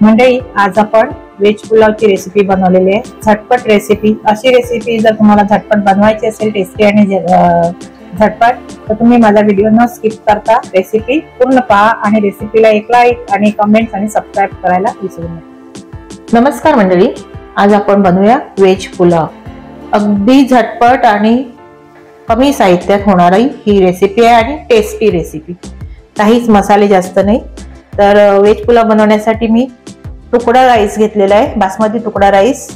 मंडळी, आज आपण व्हेज पुलावची रेसिपी बनवलेली आहे। झटपट रेसिपी। अशी रेसिपी जर तुम्हाला झटपट बनवायची असेल, टेस्टी आणि झटपट, तर तुम्ही माझा व्हिडिओ न स्किप करता रेसिपी पूर्ण पहा आणि रेसिपीला एक लाईक आणि कमेंट्स आणि सबस्क्राइब करायला विसरू नका। नमस्कार मंडळी, आज आपण बनवूया व्हेज पुलाव। अगदी झटपट आणि कमी साहित्यात होणारी ही रेसिपी आहे आणि टेस्टी रेसिपी। काहीच मसाले जास्त नाही। तर व्हेज पुलाव बनवण्यासाठी मी तुकडा राईस घेतलेला आहे, बासमती तुकडा राईस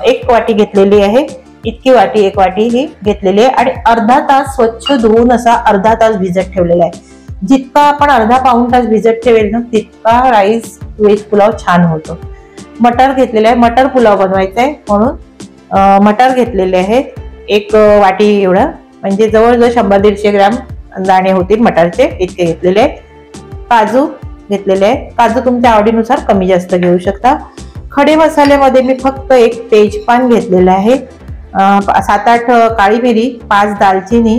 1 वाटी घेतलेली आहे। इतकी वाटी 1 वाटी ही घेतलेली आहे आणि अर्धा तास स्वच्छ धुवून असा अर्धा तास भिजत ठेवलेला आहे। जितका आपण अर्धा पाऊण तास भिजत ठेवेल ना, तितका राईस व्हेज पुलाव छान होतो। मटर घेतलेले आहे, मटर पुलाव बनवायचा आहे म्हणून मटर घेतलेले आहेत 1 वाटी एवढं, म्हणजे जवळजवळ 100-150 ग्रॅम दाणे होतील मटरचे, इतके घेतलेले आहेत। काजू घेतलेले आहेत, काजू तुमच्या आवडीनुसार कमी जास्त घेऊ शकता। खडे मसाल्यामध्ये मी फक्त 1 तेजपान घेतलेलं आहे, 7-8 काळी मिरी, 5 दालचिनी,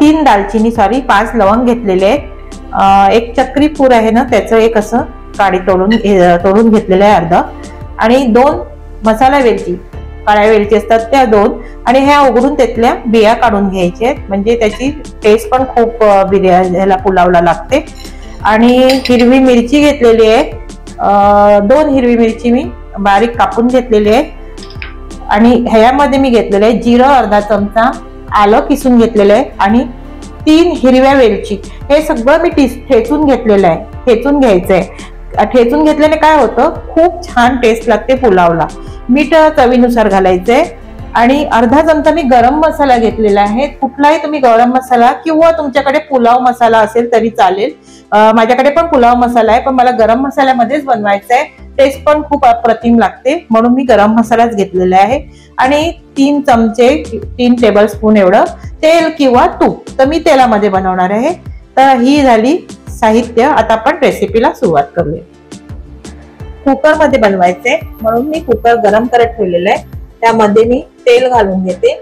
3 दालचिनी 5 लवंग घेतलेले आहेत। 1 चक्री पूर आहे ना, त्याचं एक असं काडी तोडून घेतलेलं आहे अर्धा, आणि 2 मसाला वेलची, काळ्या वेलची असतात त्या 2, आणि ह्या उघडून त्यातल्या बिया काढून घ्यायच्या आहेत, म्हणजे त्याची टेस्ट पण खूप बिर्याणीला पुलावला लागते। आणि हिरवी मिरची घेतलेली आहे, 2 हिरवी मिरची मी बारीक कापून घेतलेली आहे। आणि ह्यामध्ये मी घेतलेलं आहे जिरं अर्धा चमचा, आलं किसून घेतलेलं आहे, आणि 3 हिरव्या वेलची। हे सगळं मी ठेचून घेतलेलं आहे, ठेचून घ्यायचंय। ठेचून घेतल्याने काय होतं, खूप छान टेस्ट लागते पुलावला। मीठ चवीनुसार घालायचंय, आणि अर्धा चमचा मी गरम मसाला घेतलेला आहे। कुठलाही तुम्ही गरम मसाला किंवा तुमच्याकडे पुलाव मसाला असेल तरी चालेल। माझ्याकडे पण पुलाव मसाला आहे, पण मला गरम मसाल्यामध्येच बनवायचा आहे, टेस्ट पण खूप अप्रतिम लागते, म्हणून मी गरम मसालाच घेतलेला आहे। आणि 3 टेबलस्पून एवढं तेल किंवा तूप, तर मी तेलामध्ये बनवणार आहे। तर ही झाली साहित्य। आता आपण रेसिपीला सुरुवात करूया। कुकर मध्ये बनवायचे म्हणून मी कुकर गरम करत ठेवलेला आहे, त्यामध्ये मी तेल घालून घेते।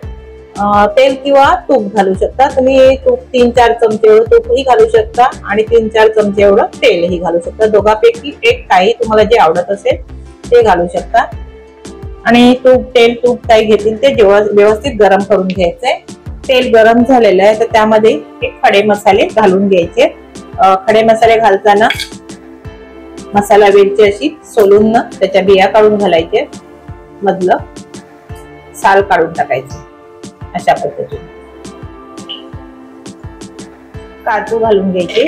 तेल किंवा तूप घालू शकता तुम्ही। तूप 3-4 चमचे एवढं तूपही घालू शकता, आणि 3-4 चमचे एवढं तेलही घालू शकता। दोघांपैकी एक काही तुम्हाला जे आवडत असेल ते घालू शकता। आणि तूप काही घेतील ते व्यवस्थित गरम करून घ्यायचंय। तेल गरम झालेलं आहे, तर त्यामध्ये 1 खडे मसाले घालून घ्यायचे। खडे मसाले घालताना मसाला वेलची अशी सोलून ना त्याच्या बिया काढून घालायचे, मधलं साल काढून टाकायचे, अशा पद्धतीने। काजू घालून घ्यायचे,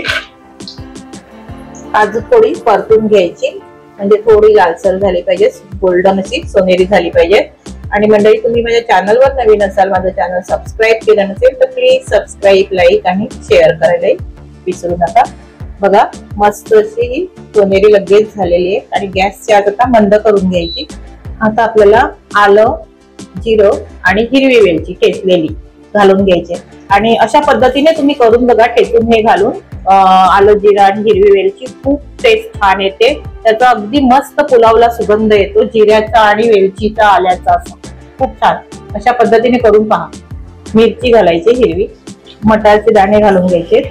काजू थोडी परतून घ्यायची, म्हणजे थोडी लालसर झाली पाहिजे, गोल्डन अशी सोनेरी झाली पाहिजे। आणि मंडळी, तुम्ही माझ्या चॅनलवर नवीन असाल, माझं चॅनल सबस्क्राईब केलं नसेल तर प्लीज सबस्क्राईब, लाईक आणि शेअर करायला विसरू नका। बघा, मस्त अशी ही सोनेरी लगेच झालेली आहे, आणि गॅसची आज आता मंद करून घ्यायची। आता आपल्याला आलं, जिरं आणि हिरवी वेलची ठेचलेली घालून घ्यायचे, आणि अशा पद्धतीने तुम्ही करून बघा। ठेचून हे घालून आलं, जिरं आणि हिरवी वेलची खूप टेस्ट छान येते, त्याचा अगदी मस्त पुलावला सुगंध येतो, जिऱ्याचा आणि वेलचीचा, आल्याचा, असं खूप छान। अशा पद्धतीने करून पहा। मिरची घालायची हिरवी, मटारचे दाणे घालून घ्यायचे,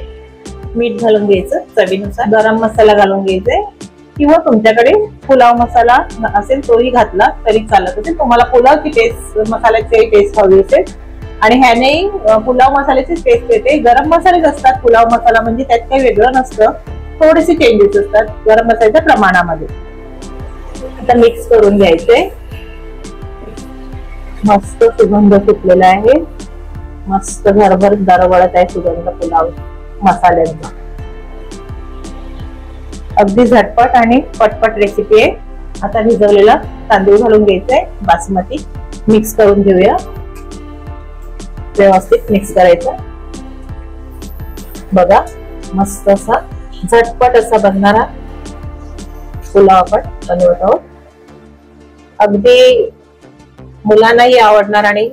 मीठ घालून घ्यायचं चवीनुसार, गरम मसाला घालून घ्यायचे, किंवा तुमच्याकडे पुलाव मसाला असेल तोही घातला तरी चालत असेल। तुम्हाला पुलावची टेस्ट, मसाल्याची टेस्ट हवी असेल, आणि ह्यानेही पुलाव मसाल्याची टेस्ट येते। गरम मसालेच असतात पुलाव मसाला, म्हणजे त्यात काही वेगळं नसतं, थोडेसे चेंजेस असतात गरम मसाल्याच्या प्रमाणामध्ये। आता मिक्स करून घ्यायचे। मस्त सुगंध सुटलेला आहे, मस्त घरभर दरवळत आहे सुगंध पुलाव मसाल्यांचा। अगदी झटपट आणि पटपट रेसिपी आहे। आता भिजवलेला तांदूळ घालून घ्यायचंय, बासमती, मिक्स करून घेऊया, व्यवस्थित मिक्स करायचं। बघा, मस्त असा झटपट असा बनणारा पुलाव आपण बनवत आहोत। अगदी मुलांनाही आवडणार, आणि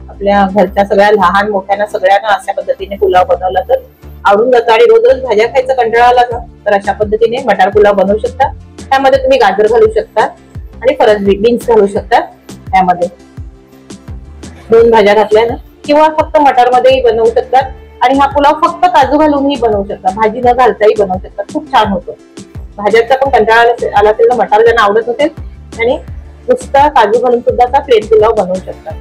आपल्या घरच्या सगळ्या लहान मोठ्यांना सगळ्यांना अशा पद्धतीने पुलाव बनवला तर आवडून जातो। आणि रोज भाज्या खायचा कंटाळा आला ना, तर अशा पद्धतीने मटार पुलाव बनवू शकता। त्यामध्ये तुम्ही गाजर घालू शकता आणि फरस बीन्स घालू शकता। त्यामध्ये 2 भाज्या घातल्या ना, किंवा फक्त मटार मध्येही बनवू शकतात। आणि हा पुलाव फक्त काजू घालूनही बनवू शकता, भाजी न घालताही बनवू शकता, खूप छान होतो। भाज्याचा पण कंटाळा आला असेल ना, मटार ज्यांना आवडत असेल आणि नुसता काजू घालून सुद्धा आता प्लेन पुलाव बनवू शकतात.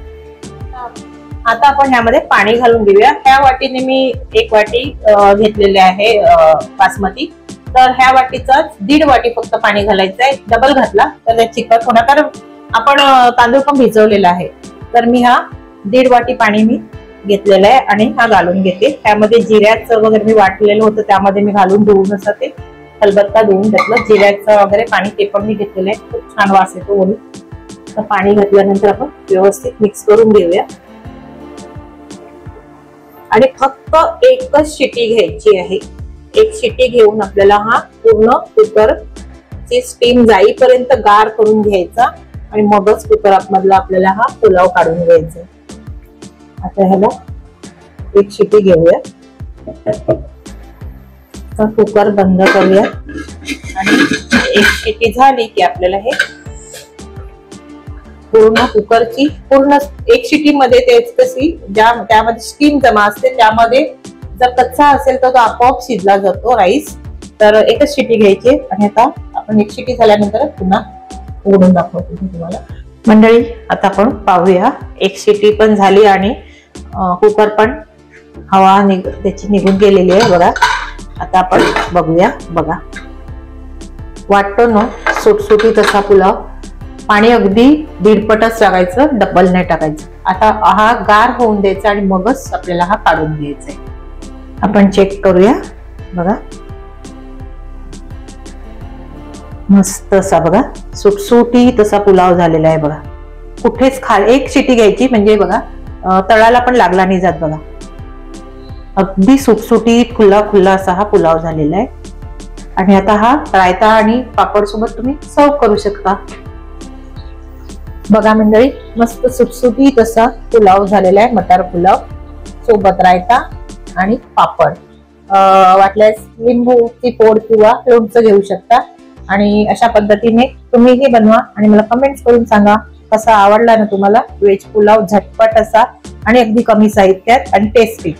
आता आपण ह्यामध्ये पाणी घालून घेऊया. ह्या वाटीने मी 1 वाटी घेतलेले आहे बासमती, तर ह्या वाटीचा 1.5 वाटी फक्त पाणी घालायचं आहे. डबल घातला तर चिकट होणार, कारण आपण तांदूळ पण भिजवलेला आहे. तर मी हा 1.5 वाटी पाणी मी घेतलेलं आहे आणि हा घालून घेते. त्यामध्ये जिऱ्याचं वगैरे मी वाटलेलं होतं, त्यामध्ये मी घालून धुवून असं ते खलबत्ता धुवून घेतलं. जिऱ्याचं वगैरे पाणी ते पण मी घेतलेलं आहे. खूप छान वास येतो वरून. तर पाणी घातल्यानंतर आपण व्यवस्थित मिक्स करून घेऊया आणि फक्त एकच शिटी घ्यायची आहे. एक शिटी घेऊन आपल्याला हा पूर्ण कुकरची स्टीम जाईपर्यंत गार करून घ्यायचा आणि मगच कुकर मधला आपल्याला हा पुलाव काढून घ्यायचा. आता ह्याला एक शिटी घेऊया, तर कुकर बंद करूया आणि एक शिटी झाली की आपल्याला हे पूर्ण कुकरची पूर्ण एक शिटी मध्ये तेच कशी त्यामध्ये स्टीम जमा असते, त्यामध्ये जर कच्चा असेल तर तो आपोआप शिजला जातो राईस. तर एकच शिटी घ्यायची आणि आता आपण एक शिटी झाल्यानंतर पुन्हा उघडून दाखवतो तुम्हाला. मंडळी आता आपण पाहूया, एक शिटी पण झाली आणि कुकर पण हवा त्याची निघून गेलेली आहे बघा. आता आपण बघूया. बघा वाटतो ना सुटसुटी तसा पुलाव. पाणी अगदी 1.5 पटच टाकायचं, डबल नाही टाकायचं. आता हा गार होऊन द्यायचा आणि मगच आपल्याला हा काढून घ्यायचा आहे. आपण चेक करूया. बघा मस्त असा बघा सुटसुटी तसा पुलाव झालेला आहे बघा. कुठेच एक शिटी घ्यायची म्हणजे बघा तळाला पण लागला नाही जात बघा. अगदी सुटसुटीत खुला खुला असा हा पुलाव झालेला आहे. आणि आता हा रायता आणि पापड सोबत तुम्ही सर्व करू शकता. बघा मंडळी मस्त सुटसुटीत असा पुलाव झालेला आहे. मटार पुलाव सोबत रायता आणि पापड. वाटल्यास लिंबूची फोड किंवा लोणचं घेऊ शकता. आणि अशा पद्धतीने तुम्हीही बनवा आणि मला कमेंट्स करून सांगा कसा आवडला ना तुम्हाला. व्हेज पुलाव झटपट असा आणि अगदी कमी साहित्यात आणि टेस्टी.